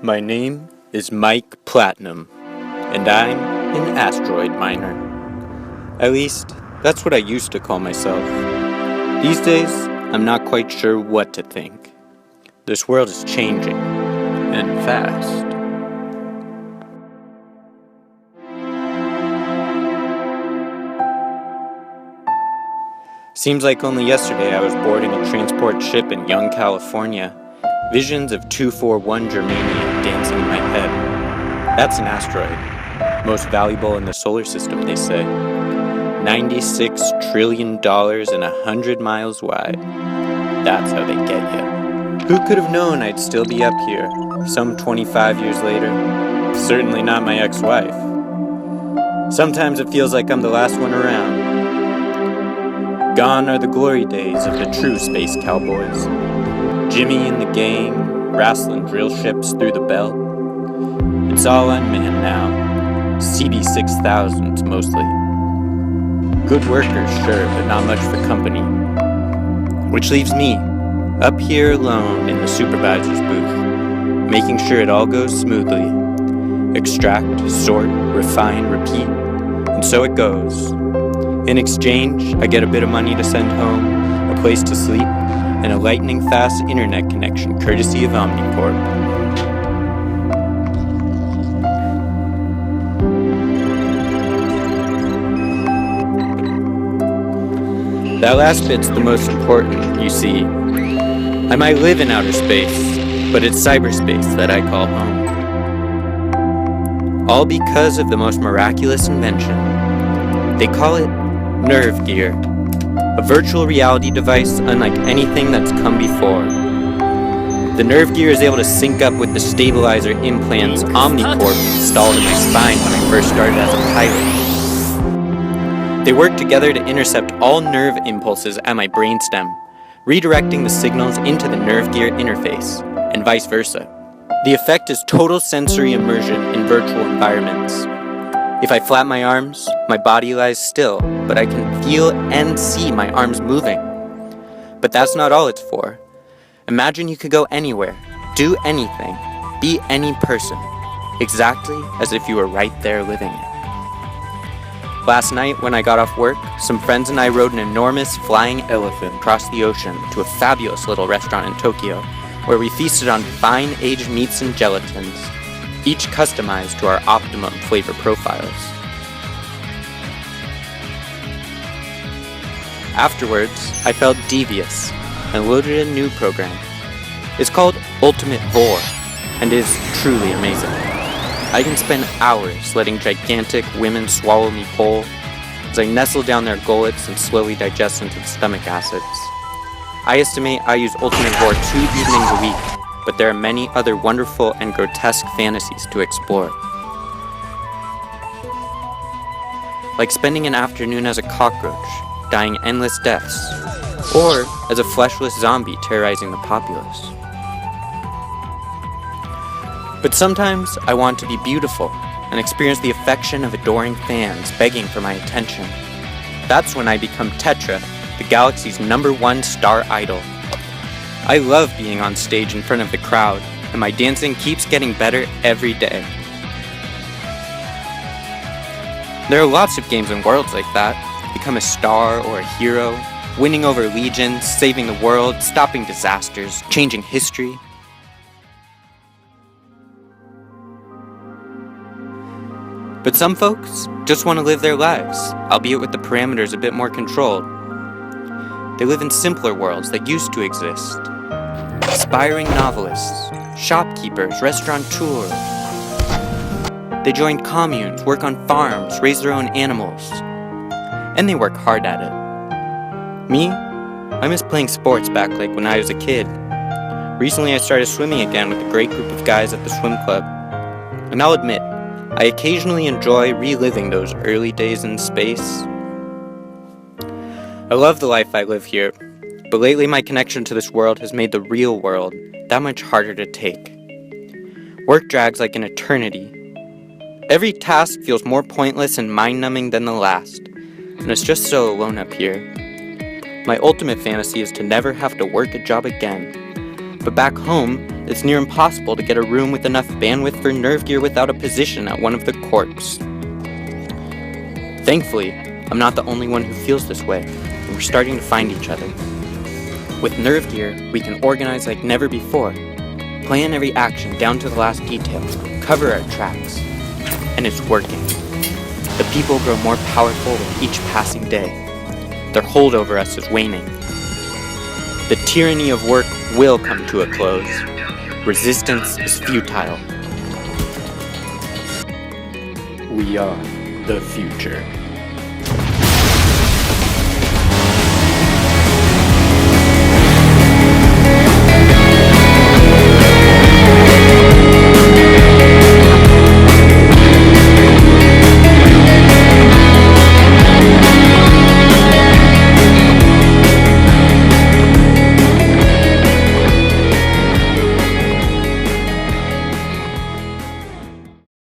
My name is Mike Platinum, and I'm an asteroid miner. At least, that's what I used to call myself. These days, I'm not quite sure what to think. This world is changing, and fast. Seems like only yesterday I was boarding a transport ship in Young, California. Visions of 241 germanium dancing in my head. That's an asteroid. Most valuable in the solar system, they say. $96 trillion and 100 miles wide. That's how they get you. Who could have known I'd still be up here, some 25 years later? Certainly not my ex-wife. Sometimes it feels like I'm the last one around. Gone are the glory days of the true space cowboys. Jimmy and the gang, wrestling drill ships through the belt. It's all unmanned now. CB-6000s mostly. Good workers, sure, but not much for company. Which leaves me, up here alone in the supervisor's booth, making sure it all goes smoothly. Extract, sort, refine, repeat, and so it goes. In exchange, I get a bit of money to send home, a place to sleep, and a lightning-fast internet connection courtesy of Omnicorp. That last bit's the most important, you see. I might live in outer space, but it's cyberspace that I call home. All because of the most miraculous invention. They call it Nerve Gear. A virtual reality device unlike anything that's come before. The Nerve Gear is able to sync up with the stabilizer implants Omnicorp installed in my spine when I first started as a pilot. They work together to intercept all nerve impulses at my brainstem, redirecting the signals into the Nerve Gear interface, and vice versa. The effect is total sensory immersion in virtual environments. If I flap my arms, my body lies still, but I can feel and see my arms moving. But that's not all it's for. Imagine you could go anywhere, do anything, be any person, exactly as if you were right there living it. Last night, when I got off work, some friends and I rode an enormous flying elephant across the ocean to a fabulous little restaurant in Tokyo, where we feasted on fine aged meats and gelatins, each customized to our optimum flavor profiles. Afterwards, I felt devious and loaded a new program. It's called Ultimate Vor, and is truly amazing. I can spend hours letting gigantic women swallow me whole as I nestle down their gullets and slowly digest into the stomach acids. I estimate I use Ultimate Vor 2 evenings a week, but there are many other wonderful and grotesque fantasies to explore. Like spending an afternoon as a cockroach, dying endless deaths, or as a fleshless zombie terrorizing the populace. But sometimes I want to be beautiful and experience the affection of adoring fans begging for my attention. That's when I become Tetra, the galaxy's #1 star idol. I love being on stage in front of the crowd, and my dancing keeps getting better every day. There are lots of games and worlds like that. Become a star or a hero, winning over legions, saving the world, stopping disasters, changing history. But some folks just want to live their lives, albeit with the parameters a bit more controlled. They live in simpler worlds that used to exist. Aspiring novelists, shopkeepers, restaurateurs. They join communes, work on farms, raise their own animals. And they work hard at it. Me? I miss playing sports back like when I was a kid. Recently I started swimming again with a great group of guys at the swim club. And I'll admit, I occasionally enjoy reliving those early days in space. I love the life I live here, but lately my connection to this world has made the real world that much harder to take. Work drags like an eternity. Every task feels more pointless and mind-numbing than the last, and it's just so alone up here. My ultimate fantasy is to never have to work a job again. But back home, It's near impossible to get a room with enough bandwidth for nerve gear without a position at one of the corps. Thankfully, I'm not the only one who feels this way, and we're starting to find each other. With nerve gear, we can organize like never before, plan every action down to the last detail, cover our tracks, and it's working. The people grow more powerful with each passing day. Their hold over us is waning. The tyranny of work will come to a close. Resistance is futile. We are the future.